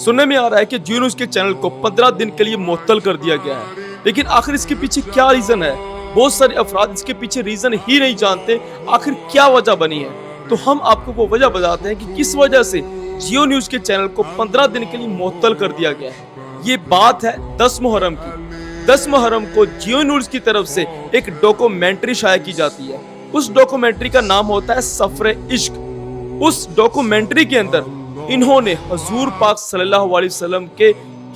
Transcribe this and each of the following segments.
सुनने में आ रहा है कि जियो न्यूज़ के चैनल को 15 दिन के लिए मुअत्तल कर दिया गया है, लेकिन आखिर इसके पीछे क्या रीजन है? बहुत सारे अफराद इसके पीछे रीजन ही नहीं जानते आखिर क्या वजह बनी है। तो हम आपको वो वजह बताते हैं कि किस वजह से जियो न्यूज़ के चैनल को 15 दिन के लिए मुअत्तल कर दिया गया है। ये बात है 10 मुहर्रम की। 10 मुहर्रम को जियो न्यूज़ की तरफ से एक डॉक्यूमेंट्री शाया की जाती है। उस डॉक्यूमेंट्री का नाम होता है सफरे इश्क। उस डॉक्यूमेंट्री के अंदर इन्होंने हजूर पाक सल्लल्लाहु अलैहि वसल्लम के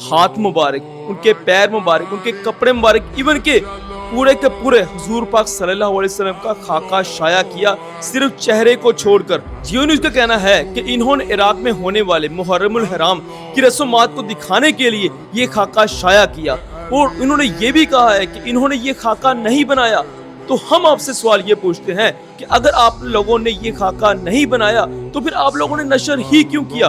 हाथ मुबारक, उनके पैर मुबारक, उनके कपड़े मुबारक, इवन के पूरे हजूर पाक सल्लल्लाहु अलैहि वसल्लम का खाका शाया किया, सिर्फ चेहरे को छोड़कर। जियो न्यूज़ का कहना है कि इन्होंने इराक में होने वाले मुहर्रमुल हराम की रस्मात को दिखाने के लिए ये खाका शाया किया, और इन्होंने ये भी कहा है कि इन्होंने ये खाका नहीं बनाया। तो हम आपसे सवाल ये पूछते हैं कि अगर आप लोगों ने ये खाका नहीं बनाया तो फिर आप लोगों ने नशर ही क्यों किया?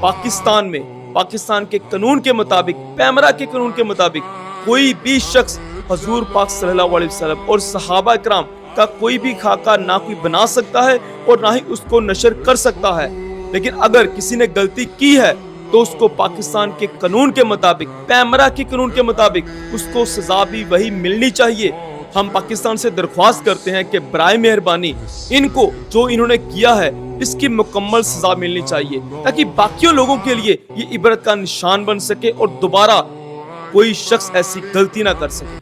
पाकिस्तान में, पाकिस्तान के कानून के मुताबिक, पैमरा के कानून के मुताबिक, कोई भी शख्स हजूर पाक सल्लल्लाहु अलैहि वसल्लम और सहाबा किराम का कोई भी खाका ना कोई बना सकता है और ना ही उसको नशर कर सकता है। लेकिन अगर किसी ने गलती की है तो उसको पाकिस्तान के कानून के मुताबिक, पैमरा के कानून के मुताबिक उसको सजा भी वही मिलनी चाहिए। हम पाकिस्तान से दरख्वास्त करते हैं कि बराए मेहरबानी इनको जो इन्होंने किया है इसकी मुकम्मल सजा मिलनी चाहिए, ताकि बाकियों लोगों के लिए ये इबरत का निशान बन सके और दोबारा कोई शख्स ऐसी गलती ना कर सके।